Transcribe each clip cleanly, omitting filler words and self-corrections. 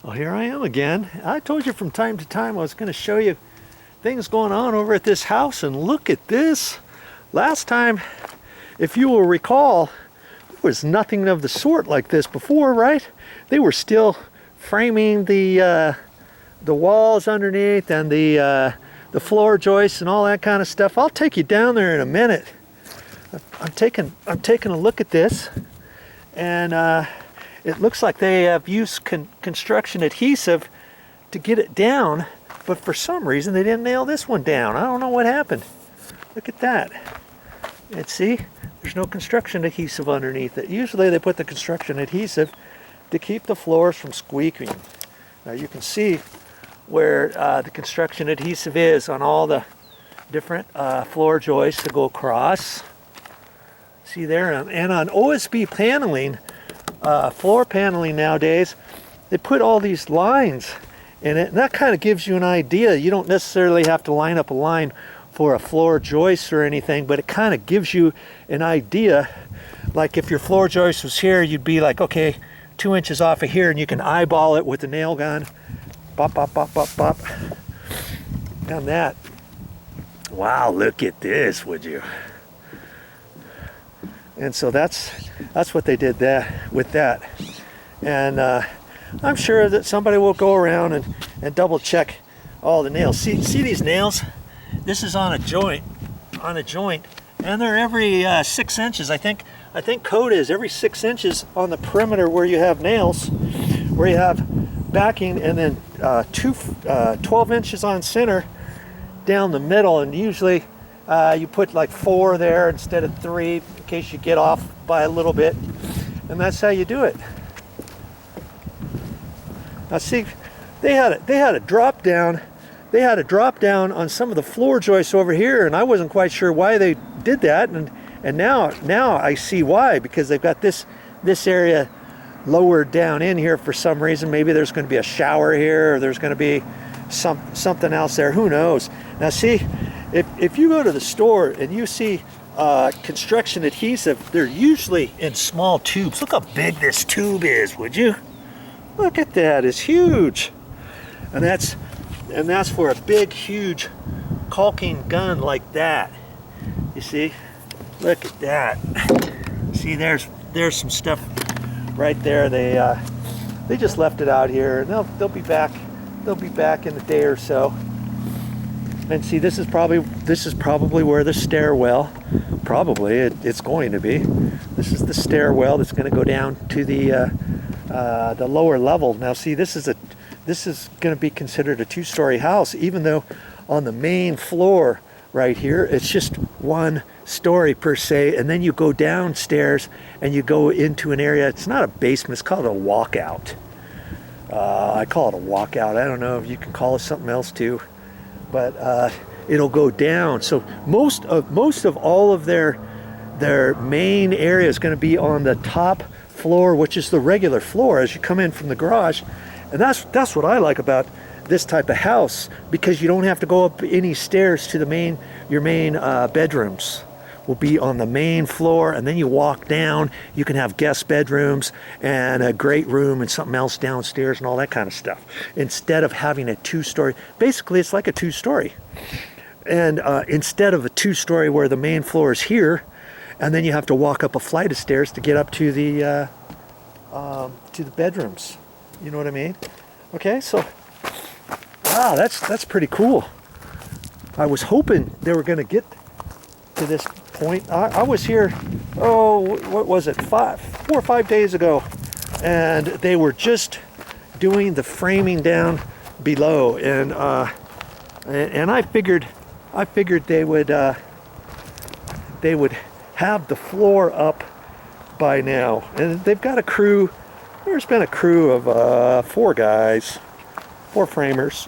Well, here I am again. I told you from time to time I was going to show you things going on over at this house, and look at this. Last time, if you will recall, there was nothing of the sort like this before, right? They were still framing the walls underneath and the floor joists and all that kind of stuff. I'll take you down there in a minute. I'm taking a look at this, and it looks like they have used construction adhesive to get it down, but for some reason they didn't nail this one down. I don't know what happened. Look at that. And see, there's no construction adhesive underneath it. Usually they put the construction adhesive to keep the floors from squeaking. Now you can see where the construction adhesive is on all the different floor joists to go across. See there, and on OSB paneling, floor paneling nowadays, they put all these lines in it, and that kind of gives you an idea. You don't necessarily have to line up a line for a floor joist or anything, but it kind of gives you an idea. Like if your floor joist was here, you'd be like, okay, 2 inches off of here, and you can eyeball it with the nail gun. Bop, bop, bop, bop, bop. Done that. Wow, look at this, would you? And so that's what they did with that. And I'm sure that somebody will go around and double check all the nails. See these nails? This is on a joint, and they're every 6 inches. I think code is every 6 inches on the perimeter where you have nails, where you have backing, and then 12 inches on center down the middle. And usually you put like 4 there instead of 3 in case you get off by a little bit, and that's how you do it. Now see, they had a drop down. They had a drop down on some of the floor joists over here, and I wasn't quite sure why they did that, and now I see why, because they've got this area lowered down in here for some reason. Maybe there's going to be a shower here, or there's going to be something else there. Who knows? Now see, if you go to the store and you see construction adhesive, they're usually in small tubes. Look how big this tube is, would you? Look at that, it's huge. And that's for a big, huge caulking gun like that. You see? Look at that. See, there's some stuff right there. They just left it out here, and they'll be back. They'll be back in a day or so. And see, this is probably where the stairwell, it's going to be. This is the stairwell that's going to go down to the lower level. Now see, this is going to be considered a 2-story house, even though on the main floor right here it's just 1 story per se, and then you go downstairs and you go into an area. It's not a basement, it's called a walkout. I call it a walkout. I don't know if you can call it something else too, but it'll go down. So most of all of their main area is going to be on the top floor, which is the regular floor as you come in from the garage. And that's what I like about this type of house, because you don't have to go up any stairs to your main bedrooms will be on the main floor, and then you walk down. You can have guest bedrooms and a great room and something else downstairs and all that kind of stuff, instead of having a 2-story. Basically, it's like a 2-story. And instead of a 2-story where the main floor is here, and then you have to walk up a flight of stairs to get up to the bedrooms. You know what I mean? Okay, so wow, that's pretty cool. I was hoping they were going to get to this point. I was here, what was it, 4 or 5 days ago, and they were just doing the framing down below, and I figured they would have the floor up by now. And they've got a crew. There's been a crew of 4 guys, 4 framers,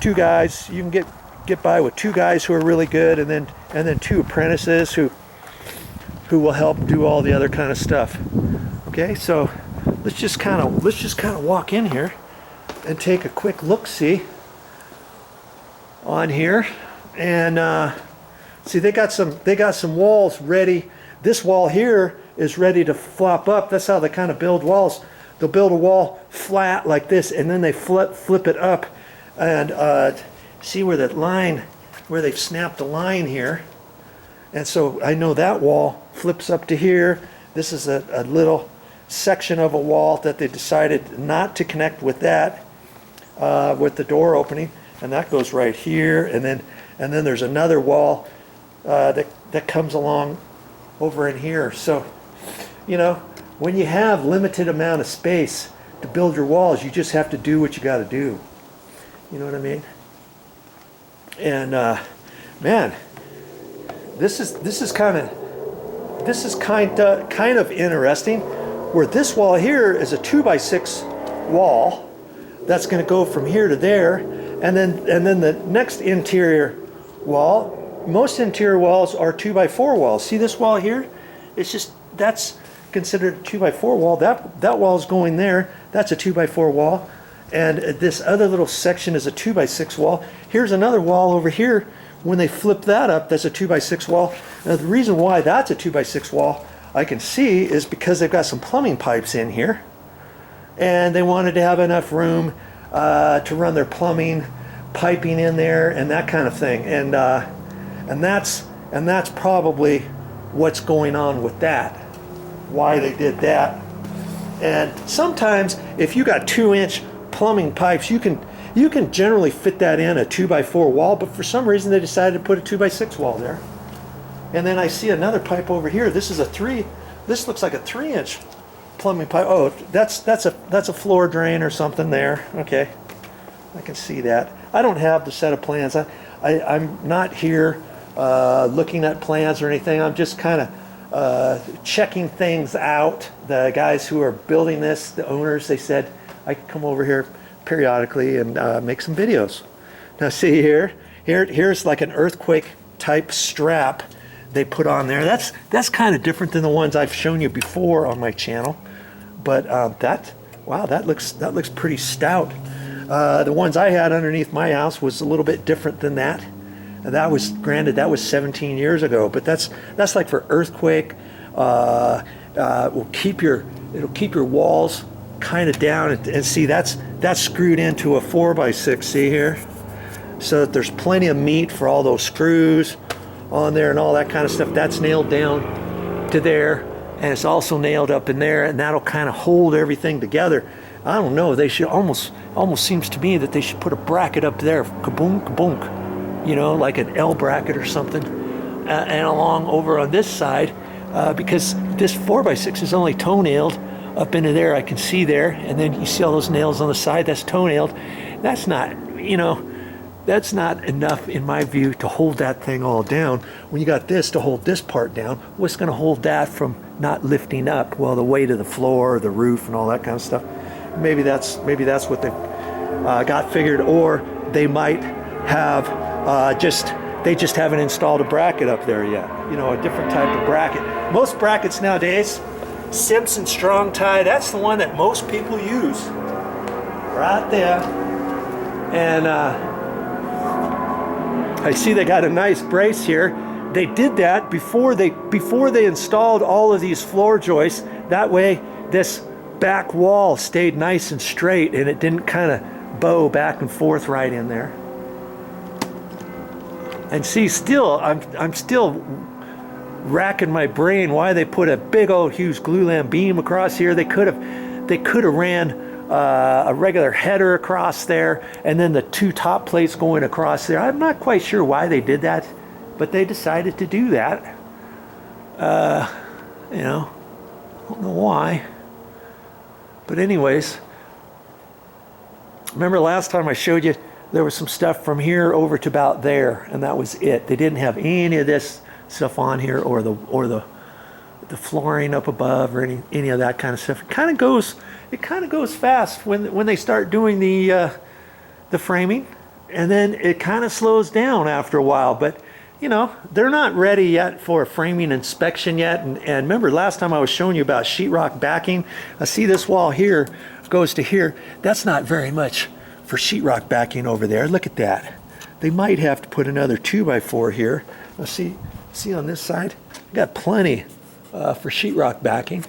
2 guys. You can get by with 2 guys who are really good, and then 2 apprentices who will help do all the other kind of stuff. Okay, so let's just kind of walk in here and take a quick look-see on here. And see, they got some walls ready. This wall here is ready to flop up. That's how they kind of build walls. they'll build a wall flat like this, and then they flip it up, and see where that line, where they've snapped the line here. And so I know that wall flips up to here. This is a little section of a wall that they decided not to connect with that, with the door opening, and that goes right here. And then there's another wall that comes along over in here. So, you know, when you have limited amount of space to build your walls, you just have to do what you got to do. You know what I mean? And man, this is kind of interesting. Where this wall here is a 2x6 wall that's going to go from here to there, and then the next interior wall. Most interior walls are 2x4 walls. See this wall here? It's just, that's considered a 2x4 wall. That wall's going there. That's a 2x4 wall. And this other little section is a 2x6 wall. Here's another wall over here. When they flip that up, that's a 2x6 wall. Now the reason why that's a 2x6 wall, I can see, is because they've got some plumbing pipes in here. And they wanted to have enough room to run their plumbing, piping in there, and that kind of thing. And that's probably what's going on with that, why they did that. And sometimes if you got 2-inch plumbing pipes, you can generally fit that in a 2x4 wall, but for some reason they decided to put a 2x6 wall there. And then I see another pipe over here. This looks like a 3-inch plumbing pipe. Oh, that's a floor drain or something there. Okay, I can see that. I don't have the set of plans. I'm not here looking at plans or anything. I'm just kind of checking things out. The guys who are building this, the owners, they said I could come over here periodically and make some videos. Now see here's like an earthquake type strap they put on there. That's kind of different than the ones I've shown you before on my channel, but that looks pretty stout. The ones I had underneath my house was a little bit different than that. That was, granted, that was 17 years ago, but that's like for earthquake. It'll keep your walls kind of down, and see that's screwed into a 4x6. See here, so that there's plenty of meat for all those screws on there and all that kind of stuff. That's nailed down to there, and it's also nailed up in there, and that'll kind of hold everything together. I don't know, they should almost seems to me that they should put a bracket up there, kaboom kaboom, you know, like an L bracket or something, and along over on this side, because this 4x6 is only toe-nailed up into there. I can see there, and then you see all those nails on the side, that's toe-nailed. That's not, you know, that's not enough in my view to hold that thing all down. When you got this to hold this part down, what's going to hold that from not lifting up? Well, the weight of the floor, the roof, and all that kind of stuff. Maybe that's what they got figured, or they might have they just haven't installed a bracket up there yet. You know, a different type of bracket. Most brackets nowadays, Simpson strong tie, that's the one that most people use, right there. And I see they got a nice brace here. They did that before they installed all of these floor joists. That way this back wall stayed nice and straight, and it didn't kind of bow back and forth right in there. And see, still I'm still racking my brain why they put a big old huge glulam beam across here. They could have ran a regular header across there, and then the two top plates going across there. I'm not quite sure why they did that, but they decided to do that. You know, I don't know why. But anyways, remember last time I showed you there was some stuff from here over to about there, and that was it. They didn't have any of this stuff on here, or the flooring up above, or any of that kind of stuff. It kind of goes fast when they start doing the framing, and then it kind of slows down after a while. But you know, they're not ready yet for a framing inspection yet. And remember last time I was showing you about sheetrock backing. I see this wall here goes to here. That's not very much for sheetrock backing over there. Look at that. They might have to put another 2x4 here. Now see on this side, I got plenty for sheetrock backing.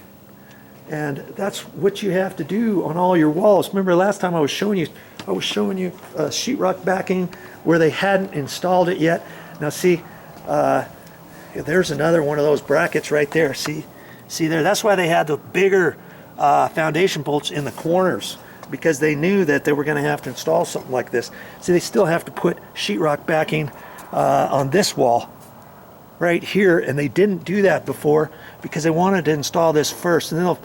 And that's what you have to do on all your walls. Remember last time I was showing you sheetrock backing where they hadn't installed it yet. Now see, there's another one of those brackets right there. See there? That's why they had the bigger foundation bolts in the corners, because they knew that they were going to have to install something like this. See, they still have to put sheetrock backing on this wall right here, and they didn't do that before because they wanted to install this first, and then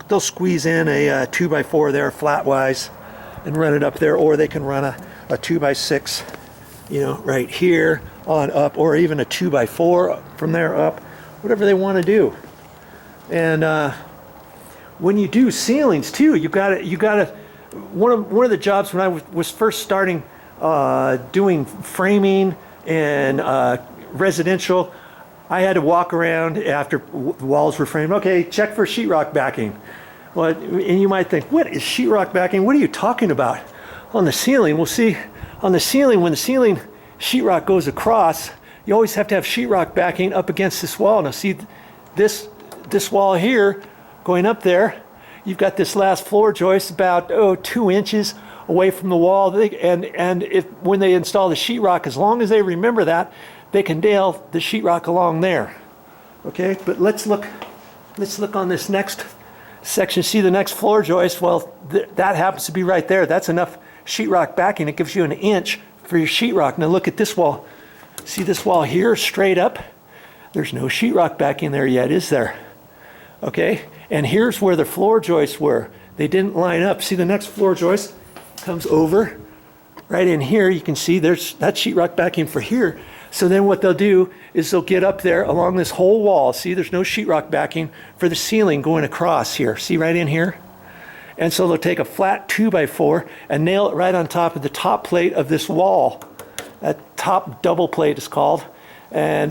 they'll squeeze in a 2x4 there flatwise and run it up there, or they can run a 2x6, you know, right here on up, or even a 2x4 from there up, whatever they want to do. And when you do ceilings too, you got to one of the jobs when I was first starting doing framing and residential, I had to walk around after the walls were framed. Okay, check for sheetrock backing. Well, and you might think, what is sheetrock backing? What are you talking about? On the ceiling, we'll see on the ceiling, when the ceiling sheetrock goes across, you always have to have sheetrock backing up against this wall. Now see this wall here going up there, you've got this last floor joist about 2 inches away from the wall, and when they install the sheetrock, as long as they remember that, they can nail the sheetrock along there. Okay, but let's look on this next section. See the next floor joist? Well, that happens to be right there. That's enough sheetrock backing. It gives you an inch for your sheetrock. Now look at this wall. See this wall here, straight up? There's no sheetrock backing there yet, is there? Okay, and here's where the floor joists were. They didn't line up. See, the next floor joist comes over right in here. You can see there's that sheetrock backing for here. So then what they'll do is they'll get up there along this whole wall. See, there's no sheetrock backing for the ceiling going across here. See right in here? And so they'll take a flat 2x4 and nail it right on top of the top plate of this wall. That top double plate is called. And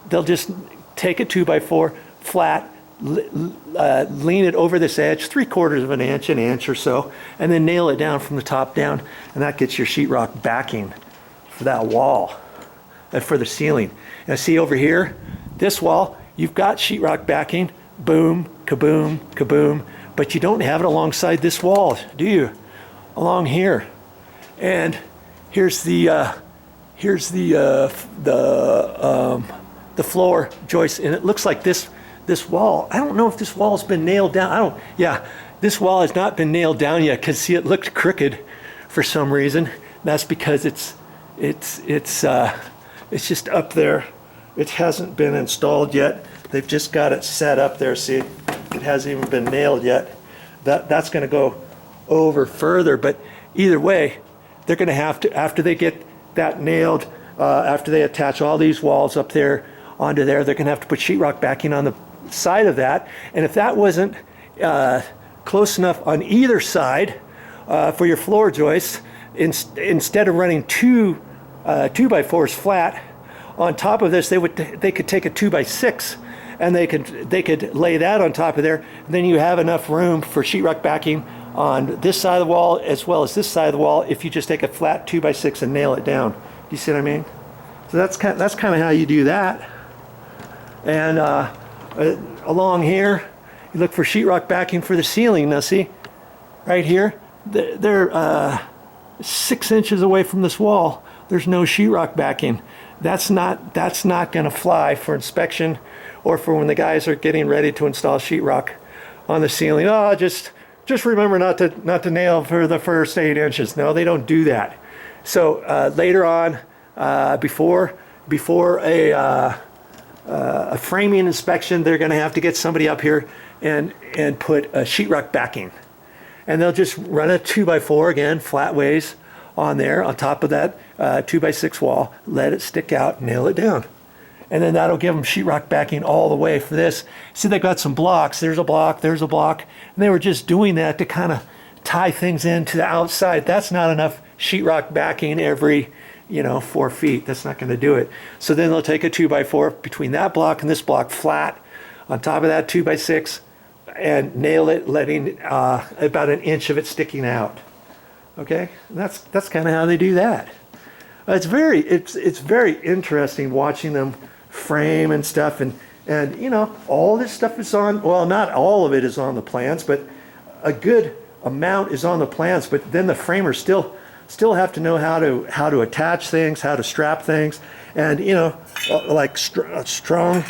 they'll just take a 2x4 flat, lean it over this edge 3/4 of an inch or so, and then nail it down from the top down, and that gets your sheetrock backing for that wall, for the ceiling. And see over here, this wall, you've got sheetrock backing, boom, kaboom, kaboom, but you don't have it alongside this wall, do you? Along here. And here's the floor joist, and it looks like this wall. I don't know if this wall's been nailed down. This wall has not been nailed down yet, because see, it looked crooked for some reason. That's because it's just up there. It hasn't been installed yet. They've just got it set up there. See, it hasn't even been nailed yet. That's going to go over further, but either way, they're going to have to, after they get that nailed, after they attach all these walls up there onto there, they're going to have to put sheetrock backing on the side of that. And if that wasn't close enough on either side for your floor joists, instead of running 2x4s flat on top of this, they could take a 2x6 and they could lay that on top of there, and then you have enough room for sheetrock backing on this side of the wall as well as this side of the wall if you just take a flat 2x6 and nail it down. Do you see what I mean? So that's kind of how you do that. And along here, you look for sheetrock backing for the ceiling. Now see, right here, they're 6 inches away from this wall. There's no sheetrock backing. That's not going to fly for inspection or for when the guys are getting ready to install sheetrock on the ceiling. Oh, just remember not to nail for the first 8 inches. No, they don't do that. So later on, before a framing inspection, they're going to have to get somebody up here and put a sheetrock backing, and they'll just run a 2x4 again flat ways on there on top of that 2x6 wall, let it stick out, nail it down, and then that'll give them sheetrock backing all the way for this. See, they've got some blocks. There's a block, and they were just doing that to kind of tie things into the outside. That's not enough sheetrock backing every 4 feet. That's not going to do it. So then they'll take a 2x4 between that block and this block flat on top of that 2x6 and nail it, letting about an inch of it sticking out. Okay, and that's kind of how they do that. It's very interesting watching them frame and stuff, and And you know, all this stuff is on, well, not all of it is on the plans, but a good amount is on the plans. But then the framers still have to know how to attach things, how to strap things, and you know, like strong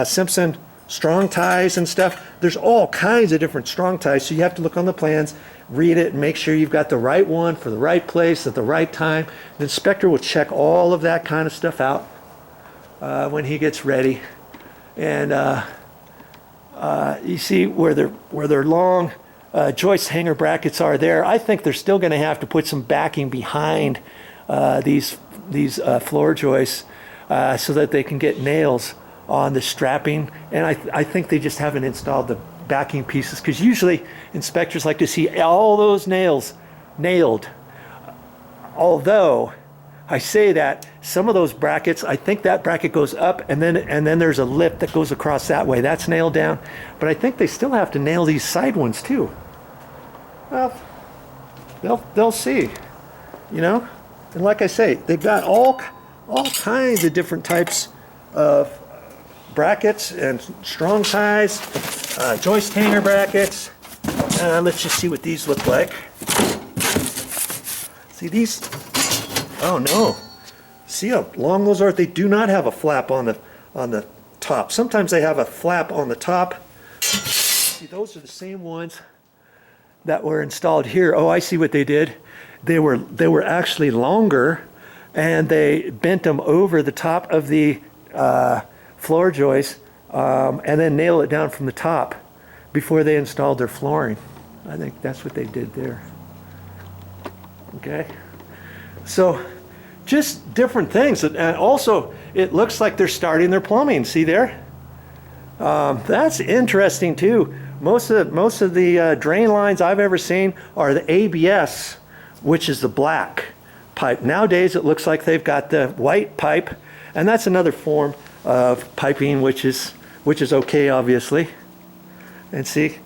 Simpson strong ties and stuff. There's all kinds of different strong ties, so you have to look on the plans, read it, and make sure you've got the right one for the right place at the right time. The inspector will check all of that kind of stuff out when he gets ready. And you see where their long joist hanger brackets are there. I think they're still going to have to put some backing behind these floor joists so that they can get nails on the strapping. And I think they just haven't installed the backing pieces, because usually inspectors like to see all those nails nailed. Although I say that some of those brackets, I think that bracket goes up, and then there's a lip that goes across that way. That's nailed down. But I think they still have to nail these side ones too. Well, they'll see, you know. And like I say, they've got all kinds of different types of brackets and strong ties, joist hanger brackets. Let's just see what these look like. See these? Oh no! See how long those are? They do not have a flap on the top. Sometimes they have a flap on the top. See, those are the same ones that were installed here. Oh, I see what they did. They were actually longer, and they bent them over the top of the floor joist, and then nail it down from the top before they installed their flooring. I think that's what they did there. Okay, so just different things. And also, it looks like they're starting their plumbing. See there? That's interesting too. Most of the drain lines I've ever seen are the ABS, which is the black pipe. Nowadays, it looks like they've got the white pipe, and that's another form of piping, which is okay, obviously. And see,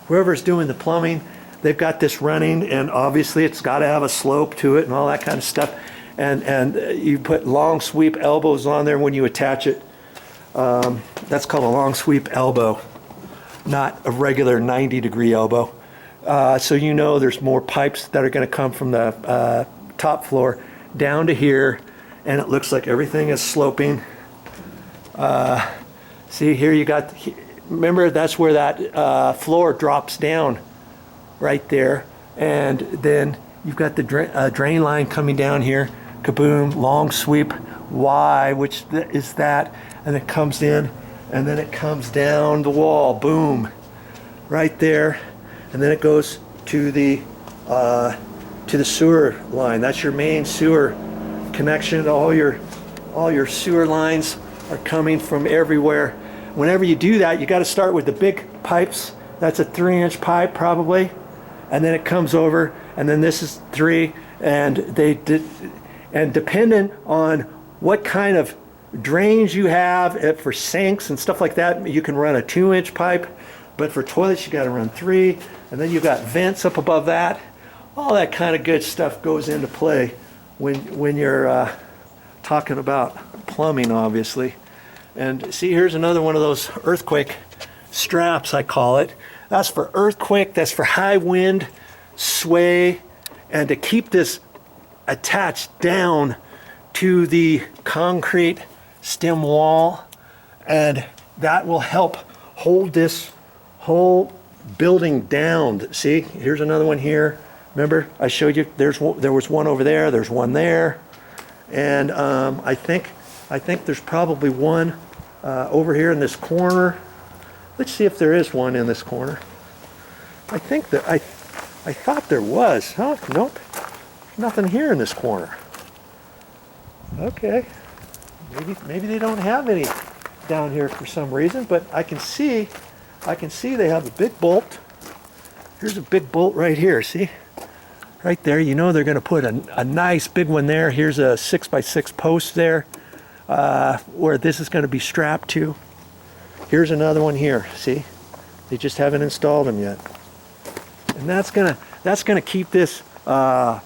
whoever's doing the plumbing, they've got this running, and obviously it's got to have a slope to it and all that kind of stuff. And you put long sweep elbows on there when you attach it. That's called a long sweep elbow, not a regular 90-degree elbow. So you know there's more pipes that are going to come from the top floor down to here, and it looks like everything is sloping. See here, you got, remember that's where that floor drops down right there, and then you've got the drain line coming down here, kaboom, long sweep Y, which is that, and it comes in, and then it comes down the wall, boom, right there, and then it goes to the sewer line. That's your main sewer connection. All your sewer lines are coming from everywhere. Whenever you do that, you got to start with the big pipes. That's a 3-inch pipe probably, and then it comes over, and then this is 3, and dependent on what kind of drains you have for sinks and stuff like that, you can run a 2-inch pipe, but for toilets you got to run 3, and then you've got vents up above that. All that kind of good stuff goes into play when you're talking about plumbing, obviously. And see, here's another one of those earthquake straps, I call it. That's for earthquake, that's for high wind, sway, and to keep this attached down to the concrete stem wall, and that will help hold this whole building down. See, here's another one here. Remember, I showed you there was one over there, there's one there, and I think there's probably one over here in this corner. Let's see if there is one in this corner. I think that I thought there was. Huh? Nope. Nothing here in this corner. Okay. Maybe they don't have any down here for some reason, but I can see they have a big bolt. Here's a big bolt right here. See? Right there. You know they're going to put a nice big one there. Here's a 6x6 post there where this is going to be strapped to. Here's another one here. See? They just haven't installed them yet. And that's gonna keep this held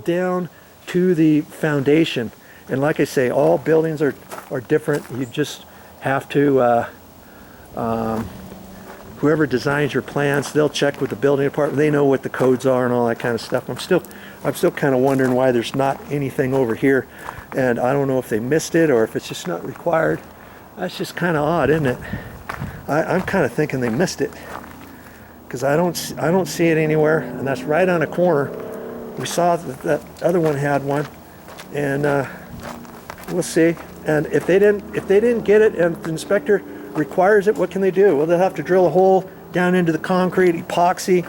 down to the foundation. And like I say, all buildings are are different. You just have to, whoever designs your plans, they'll check with the building department. They know what the codes are and all that kind of stuff. I'm still kind of wondering why there's not anything over here, and I don't know if they missed it or if it's just not required. That's just kind of odd, isn't it? I'm kind of thinking they missed it, because I don't see it anywhere, and that's right on a corner. We saw that other one had one, and we'll see. And if they didn't get it, and the inspector requires it, what can they do? Well, they'll have to drill a hole down into the concrete, epoxy,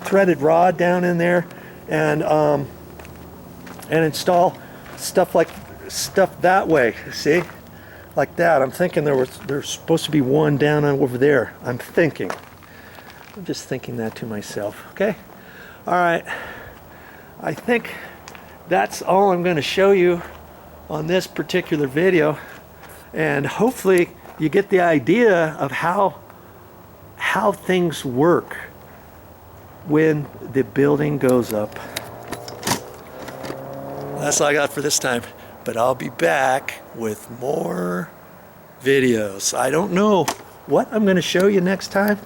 threaded rod down in there, and install stuff that way. See, like that. I'm thinking there's supposed to be one down over there. I'm just thinking that to myself. Okay, all right. I think that's all I'm going to show you on this particular video, and hopefully you get the idea of how things work when the building goes up. That's all I got for this time, but I'll be back with more videos. I don't know what I'm going to show you next time,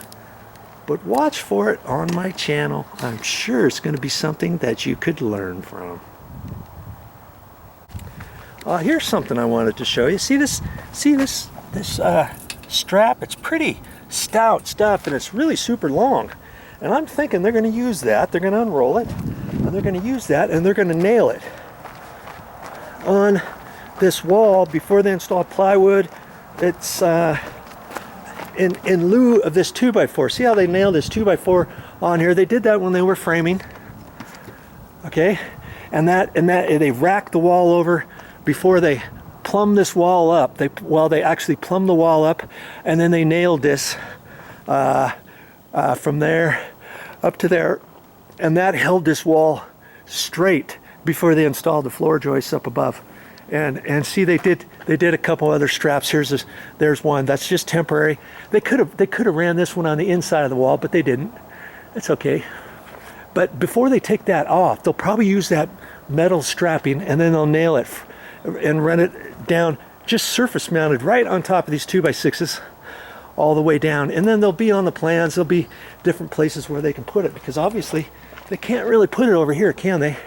but watch for it on my channel. I'm sure it's going to be something that you could learn from. Here's something I wanted to show you. See this strap? It's pretty stout stuff, and it's really super long. And I'm thinking they're going to use that. They're going to unroll it, and they're going to use that, and they're going to nail it on this wall before they install plywood. It's in lieu of this 2x4. See how they nailed this 2x4 on here? They did that when they were framing. Okay, and they racked the wall over before they plumb this wall up. They actually plumbed the wall up, and then they nailed this from there up to there, and that held this wall straight before they installed the floor joists up above. And see, they did a couple other straps. There's one that's just temporary. They could have ran this one on the inside of the wall, but they didn't. It's okay. But before they take that off, they'll probably use that metal strapping, and then they'll nail it and run it down, just surface mounted right on top of these 2x6s all the way down. And then they'll be on the plans. There'll be different places where they can put it, because obviously they can't really put it over here, can they?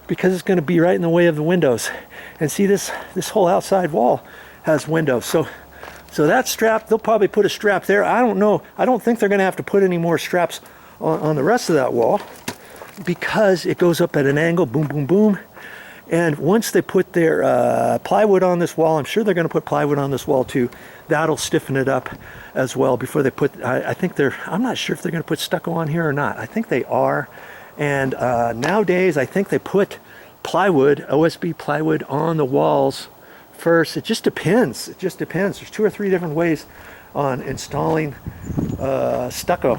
Because it's going to be right in the way of the windows. And see, this whole outside wall has windows. So that strap, they'll probably put a strap there. I don't know. I don't think they're going to have to put any more straps on the rest of that wall, because it goes up at an angle, boom, boom, boom. And once they put their plywood on this wall, I'm sure they're going to put plywood on this wall too. That'll stiffen it up as well before they put, I'm not sure if they're going to put stucco on here or not. I think they are. And nowadays, I think they put plywood, OSB plywood, on the walls first. It just depends. It just depends. There's 2 or 3 different ways on installing stucco.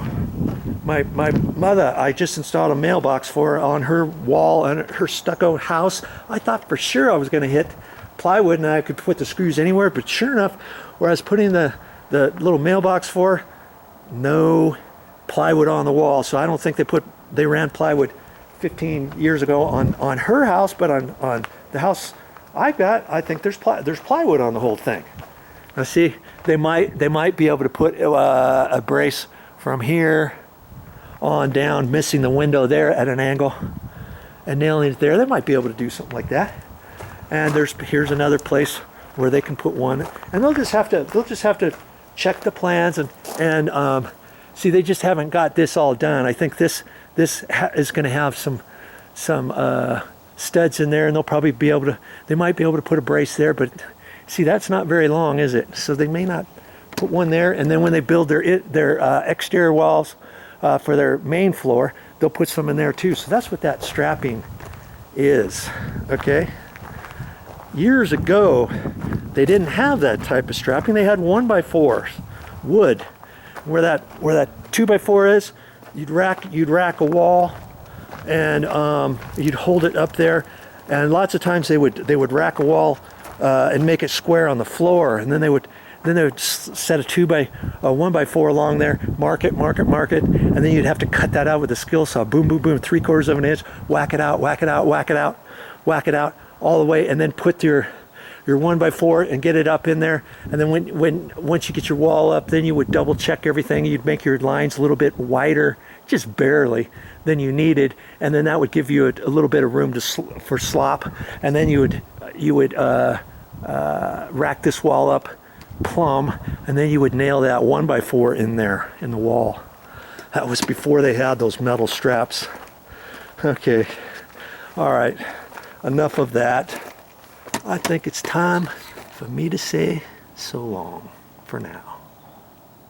My mother, I just installed a mailbox for her on her wall and her stucco house. I thought for sure I was going to hit plywood and I could put the screws anywhere, but sure enough, where I was putting the little mailbox for, no plywood on the wall. So I don't think they ran plywood 15 years ago on her house, but on the house I got, I think there's plywood on the whole thing. Now see, they might be able to put a brace from here on down, missing the window there at an angle, and nailing it there. They might be able to do something like that. And here's another place where they can put one, and they'll just have to check the plans and see, they just haven't got this all done. I think this is going to have some studs in there, and they might be able to put a brace there, but see, that's not very long, is it? So they may not put one there. And then when they build their exterior walls for their main floor, they'll put some in there too. So that's what that strapping is. Okay. Years ago, they didn't have that type of strapping. They had 1x4 wood. Where that 2x4 is, you'd rack a wall, and you'd hold it up there. And lots of times they would rack a wall and make it square on the floor, and then they would set a 1x4 along there, mark it, and then you'd have to cut that out with a skill saw, boom, boom, boom, 3/4 of an inch, whack it out all the way, and then put your your 1x4 and get it up in there. And then once you get your wall up, then you would double check everything. You'd make your lines a little bit wider, just barely, than you needed, and then that would give you a little bit of room for slop. And then you would rack this wall up plumb, and then you would nail that 1x4 in there in the wall. That was before they had those metal straps. Okay, all right, enough of that. I think it's time for me to say so long for now.